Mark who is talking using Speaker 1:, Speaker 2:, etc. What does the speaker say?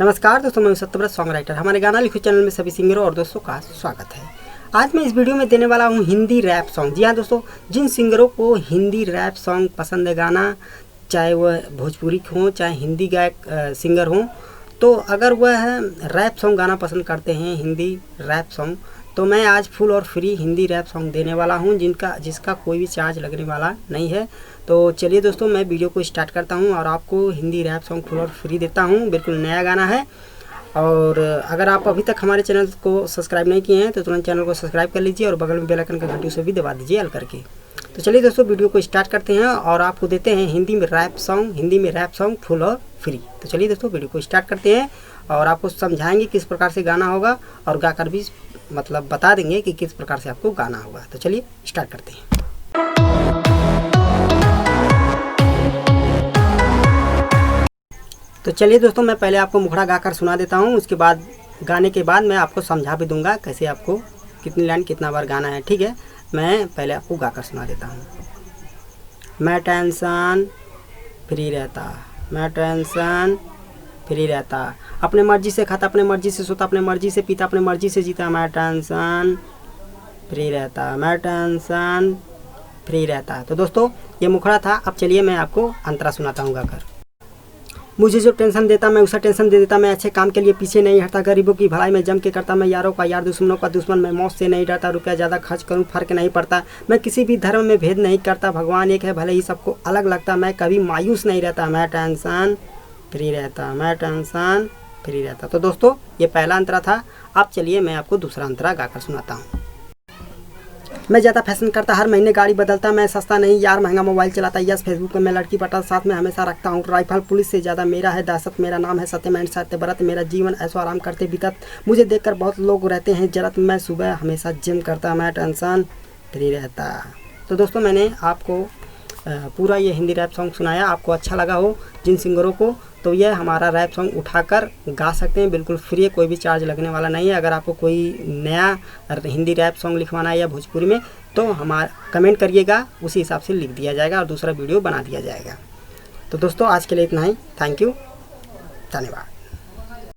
Speaker 1: नमस्कार दोस्तों, मैं सत्यव्रत सॉन्ग राइटर। हमारे गाना लिखो चैनल में सभी सिंगरों और दोस्तों का स्वागत है। आज मैं इस वीडियो में देने वाला हूं हिंदी रैप सॉन्ग। जी हाँ दोस्तों, जिन सिंगरों को हिंदी रैप सॉन्ग पसंद है गाना, चाहे वह भोजपुरी हों चाहे हिंदी गायक सिंगर हों, तो अगर वह रैप सॉन्ग गाना पसंद करते हैं, हिंदी रैप सॉन्ग, तो मैं आज फुल और फ्री हिंदी रैप सॉन्ग देने वाला हूं जिसका कोई भी चार्ज लगने वाला नहीं है। तो चलिए दोस्तों, मैं वीडियो को स्टार्ट करता हूं और आपको हिंदी रैप सॉन्ग फुल और फ्री देता हूं। बिल्कुल नया गाना है। और अगर आप अभी तक हमारे चैनल को सब्सक्राइब नहीं किए हैं तो तुरंत चैनल को सब्सक्राइब कर लीजिए और बगल में बेल आइकन का घंटी उसे भी दबा दीजिए ऑल करके। तो चलिए दोस्तों, वीडियो को स्टार्ट करते हैं और आपको देते हैं हिंदी में रैप सॉन्ग फुल और फ्री। तो चलिए दोस्तों, वीडियो को स्टार्ट करते हैं और आपको समझाएंगे किस प्रकार से गाना होगा और गाकर भी मतलब बता देंगे कि किस प्रकार से आपको गाना होगा। तो चलिए स्टार्ट करते हैं। तो चलिए दोस्तों, मैं पहले आपको मुखड़ा गाकर सुना देता हूँ। उसके बाद गाने के बाद मैं आपको समझा भी दूंगा कैसे आपको कितनी लाइन कितना बार गाना है। ठीक है, मैं पहले आपको गाकर सुना देता हूँ। मैं टेंशन फ्री रहता, मैं टेंशन फ्री रहता, अपने मर्जी से खाता, अपने मर्जी से सोता, अपने मर्जी से पीता, अपने मर्जी से जीता, मैं टेंशन फ्री रहता, मैं टेंशन फ्री रहता। तो दोस्तों, ये मुखड़ा था। अब चलिए मैं आपको अंतरा सुनाता हूँ गाकर। मुझे जो टेंशन देता मैं उसे टेंशन दे देता, मैं अच्छे काम के लिए पीछे नहीं हटता, गरीबों की भलाई में जम के करता, मैं यारों का यार दुश्मनों का दुश्मन, मैं मौत से नहीं डरता, रुपया ज़्यादा खर्च करूं फर्क नहीं पड़ता, मैं किसी भी धर्म में भेद नहीं करता, भगवान एक है भले ही सबको अलग लगता, मैं कभी मायूस नहीं रहता, मैं टेंशन फ्री रहता, मैं टेंशन फ्री रहता। तो दोस्तों, ये पहला अंतरा था। अब चलिए मैं आपको दूसरा अंतरा गाकर सुनाता हूँ। मैं ज़्यादा फैशन करता, हर महीने गाड़ी बदलता, मैं सस्ता नहीं यार महंगा मोबाइल चलाता, यस फेसबुक में मैं लड़की पटा, साथ में हमेशा रखता हूँ राइफल, पुलिस से ज़्यादा मेरा है दहशत, मेरा नाम है सत्यमेव सत्यव्रत, मेरा जीवन ऐसो आराम करते बीतत, मुझे देखकर बहुत लोग रहते हैं जरत, मैं सुबह हमेशा जिम करता, मैं टेंशन फ्री रहता। तो दोस्तों, मैंने आपको पूरा ये हिंदी रैप सॉन्ग सुनाया। आपको अच्छा लगा हो जिन सिंगरों को, तो ये हमारा रैप सॉन्ग उठाकर गा सकते हैं। बिल्कुल फ्री है, कोई भी चार्ज लगने वाला नहीं है। अगर आपको कोई नया हिंदी रैप सॉन्ग लिखवाना है या भोजपुरी में, तो हमारा कमेंट करिएगा, उसी हिसाब से लिख दिया जाएगा और दूसरा वीडियो बना दिया जाएगा। तो दोस्तों, आज के लिए इतना ही। थैंक यू, धन्यवाद।